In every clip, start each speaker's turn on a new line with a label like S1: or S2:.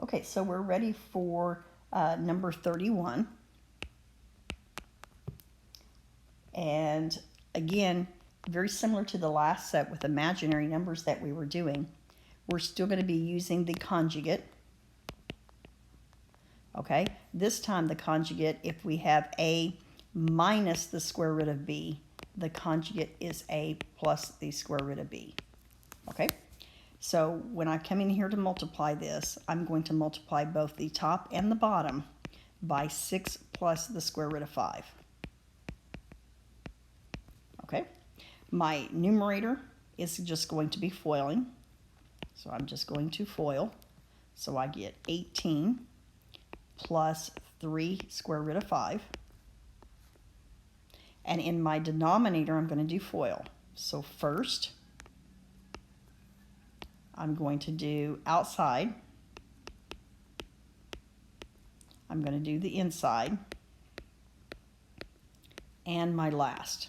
S1: Okay, so we're ready for number 31. And again, very similar to the last set with imaginary numbers that we were doing, we're still going to be using the conjugate. Okay, this time the conjugate, if we have a minus the square root of b, the conjugate is a plus the square root of b. Okay, so when I come in here to multiply this, I'm going to multiply both the top and the bottom by 6 plus the square root of 5. Okay, my numerator is just going to be foiling, so I'm just going to FOIL. So I get 18 plus 3 square root of 5. And in my denominator, I'm going to do FOIL. So first, I'm going to do outside. I'm going to do the inside. And my last.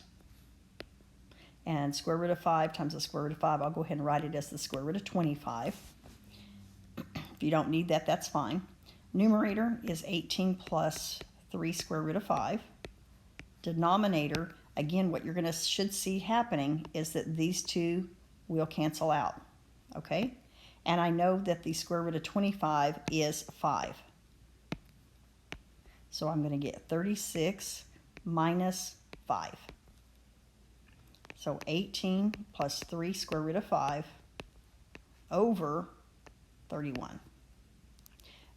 S1: And square root of 5 times the square root of 5, I'll go ahead and write it as the square root of 25. If you don't need that, that's fine. Numerator is 18 plus 3 square root of 5. Denominator, again, what you're should see happening is that these two will cancel out, okay? And I know that the square root of 25 is 5. So I'm going to get 36 minus 5. So 18 plus 3 square root of 5 over 31.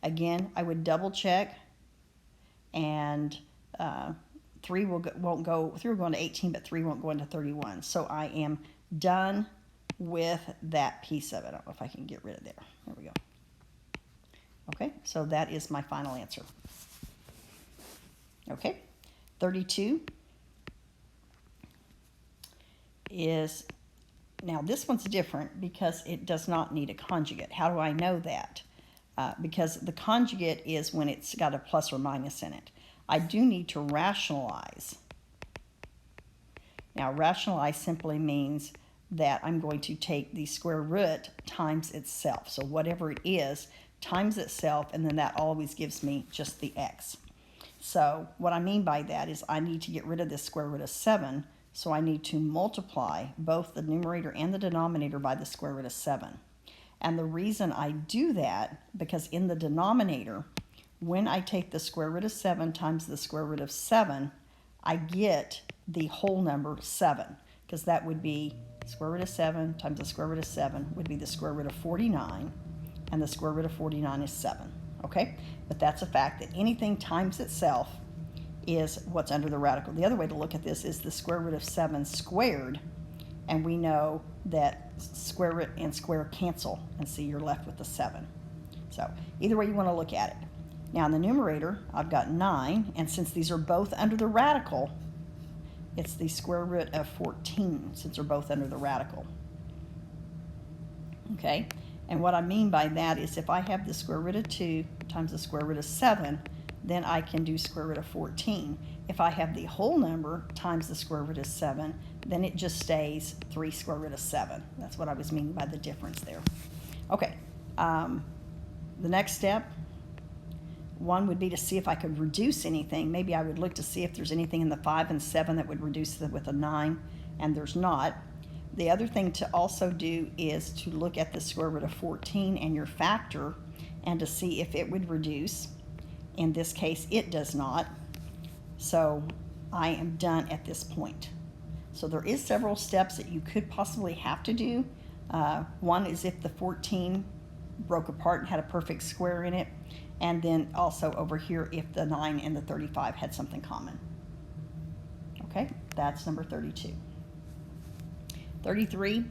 S1: Again, I would double check, and 3 will go into 18, but 3 won't go into 31. So I am done with that piece of it. I don't know if I can get rid of there. There we go. Okay, so that is my final answer. Okay, 32 is, now this one's different because it does not need a conjugate. How do I know that? Because the conjugate is when it's got a plus or minus in it. I do need to rationalize. Now, rationalize simply means that I'm going to take the square root times itself. So whatever it is, times itself, and then that always gives me just the x. So what I mean by that is I need to get rid of this square root of 7, so I need to multiply both the numerator and the denominator by the square root of 7. And the reason I do that, because in the denominator, when I take the square root of 7 times the square root of 7, I get the whole number 7, because that would be square root of 7 times the square root of 7 would be the square root of 49, and the square root of 49 is 7, okay? But that's a fact that anything times itself is what's under the radical. The other way to look at this is the square root of 7 squared, and we know that square root and square cancel, and so you're left with the 7. So either way you want to look at it. Now in the numerator, I've got 9, and since these are both under the radical, it's the square root of 14, since they're both under the radical. Okay, and what I mean by that is if I have the square root of 2 times the square root of 7, then I can do square root of 14. If I have the whole number times the square root of 7, then it just stays 3 square root of 7. That's what I was meaning by the difference there. Okay, the next step, one would be to see if I could reduce anything. Maybe I would look to see if there's anything in the 5 and 7 that would reduce it with a 9, and there's not. The other thing to also do is to look at the square root of 14 and your factor, and to see if it would reduce. In this case, it does not. So I am done at this point. So there is several steps that you could possibly have to do. One is if the 14 broke apart and had a perfect square in it, and then also over here if the 9 and the 35 had something common. Okay, that's number 32. 33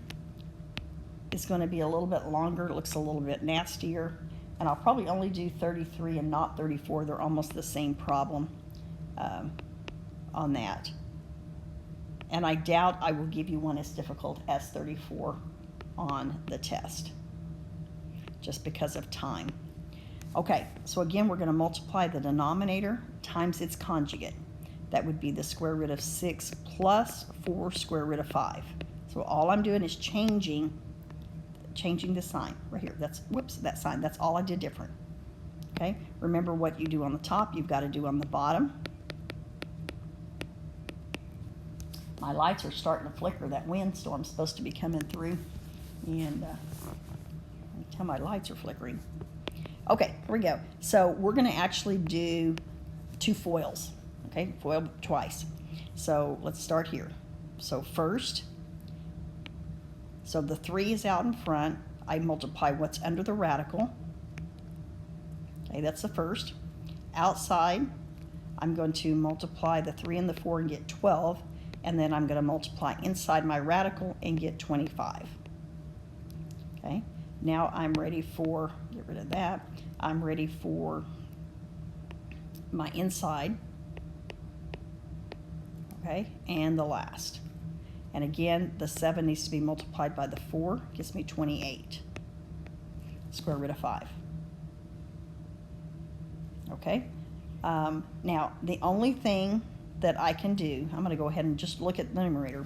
S1: is going to be a little bit longer. It looks a little bit nastier, and I'll probably only do 33 and not 34. They're almost the same problem on that. And I doubt I will give you one as difficult as 34 on the test, just because of time. Okay, so again, we're going to multiply the denominator times its conjugate. That would be the square root of 6 plus 4 square root of 5. So all I'm doing is changing the sign right here. That's, whoops, that sign. That's all I did different. Okay, remember what you do on the top, you've got to do on the bottom. My lights are starting to flicker. That windstorm's supposed to be coming through, and I can tell my lights are flickering. Okay, here we go. So we're going to actually do 2 foils. Okay, foil twice. So let's start here. So first, so the 3 is out in front. I multiply what's under the radical. Okay, that's the first. Outside, I'm going to multiply the 3 and the 4 and get 12, and then I'm going to multiply inside my radical and get 25. Okay, now I'm ready for, get rid of that, I'm ready for my inside, okay, and the last. And again, the 7 needs to be multiplied by the 4, gives me 28. Square root of 5. Okay, now the only thing that I can do, I'm going to go ahead and just look at the numerator.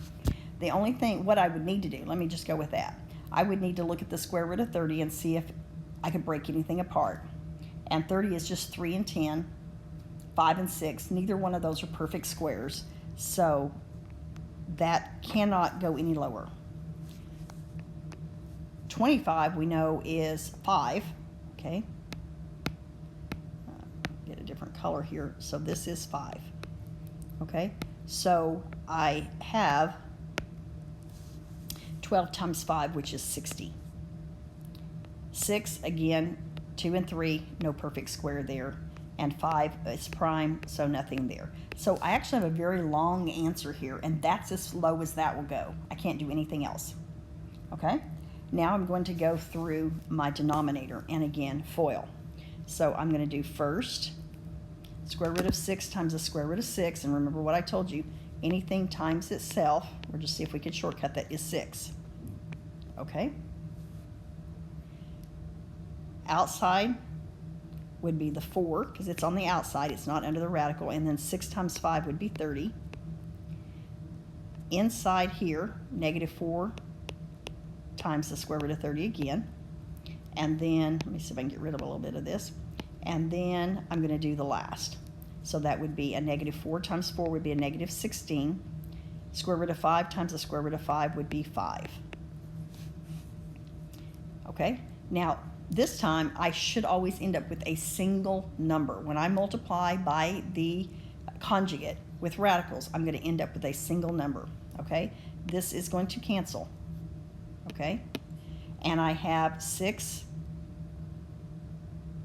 S1: The only thing, what I would need to do, let me just go with that. I would need to look at the square root of 30 and see if I could break anything apart. And 30 is just 3 and 10, 5 and 6. Neither one of those are perfect squares, so that cannot go any lower. 25 we know is 5, okay? Get a different color here. So this is 5. Okay, so I have 12 times 5, which is 60. 6, again, 2 and 3, no perfect square there. And 5 is prime, so nothing there. So I actually have a very long answer here, and that's as low as that will go. I can't do anything else. Okay, now I'm going to go through my denominator, and again, FOIL. So I'm going to do first square root of 6 times the square root of 6, and remember what I told you, anything times itself, we'll just see if we could shortcut that, is 6. Okay? Outside would be the 4, because it's on the outside, it's not under the radical, and then 6 times 5 would be 30. Inside here, negative 4 times the square root of 30 again, and then, let me see if I can get rid of a little bit of this, and then I'm going to do the last. So that would be a negative 4 times 4 would be a negative 16. Square root of 5 times the square root of 5 would be 5. Okay, now this time I should always end up with a single number. When I multiply by the conjugate with radicals, I'm going to end up with a single number. Okay, this is going to cancel. Okay, and I have 6.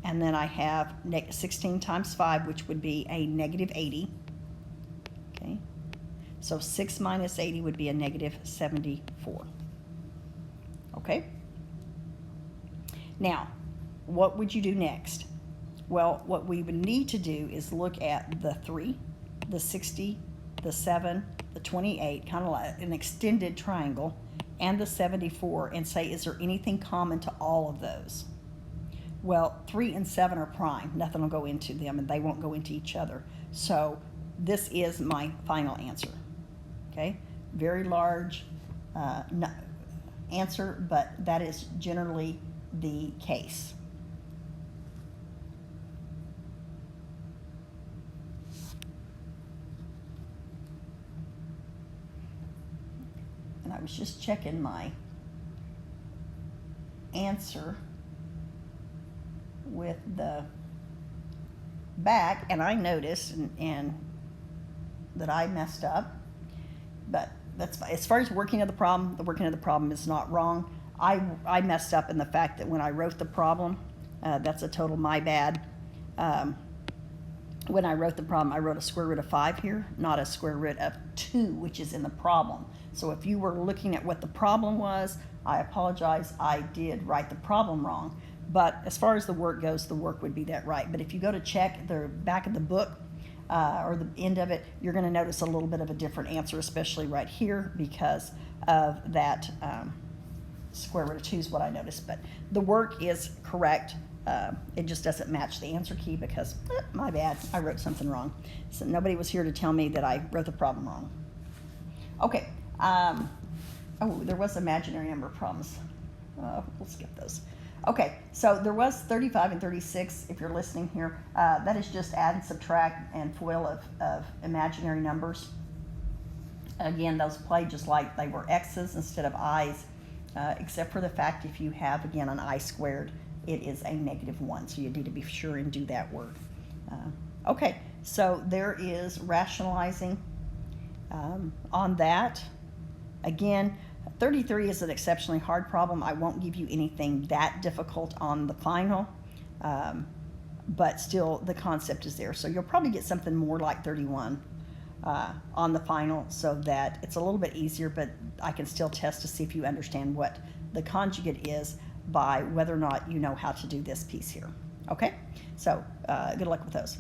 S1: And then I have 16 times 5, which would be a negative 80. Okay, so 6 minus 80 would be a negative 74. Okay, now what would you do next? Well, what we would need to do is look at the 3, the 60, the 7, the 28, kind of like an extended triangle, and the 74, and say, is there anything common to all of those? Well, 3 and 7 are prime. Nothing will go into them, and they won't go into each other. So this is my final answer. Okay, very large answer, but that is generally the case. And I was just checking my answer with the back, and I noticed and that I messed up, but that's as far as working of the problem. The working of the problem is not wrong. I messed up in the fact that when I wrote the problem, that's a total my bad. When I wrote the problem, I wrote a square root of 5 here, not a square root of 2, which is in the problem. So if you were looking at what the problem was, I apologize, I did write the problem wrong. But as far as the work goes, the work would be that right. But if you go to check the back of the book or the end of it, you're going to notice a little bit of a different answer, especially right here, because of that square root of 2 is what I noticed. But the work is correct. It just doesn't match the answer key because, my bad, I wrote something wrong. So nobody was here to tell me that I wrote the problem wrong. Okay. Oh, there was imaginary number problems. We'll skip those. Okay, so there was 35 and 36, if you're listening here. That is just add and subtract and FOIL of imaginary numbers. Again, those play just like they were x's instead of i's, except for the fact if you have, again, an I squared, it is a -1. So you need to be sure and do that word. Okay, so there is rationalizing on that. Again, 33 is an exceptionally hard problem. I won't give you anything that difficult on the final, but still the concept is there. So you'll probably get something more like 31 on the final, so that it's a little bit easier, but I can still test to see if you understand what the conjugate is by whether or not you know how to do this piece here. Okay, so good luck with those.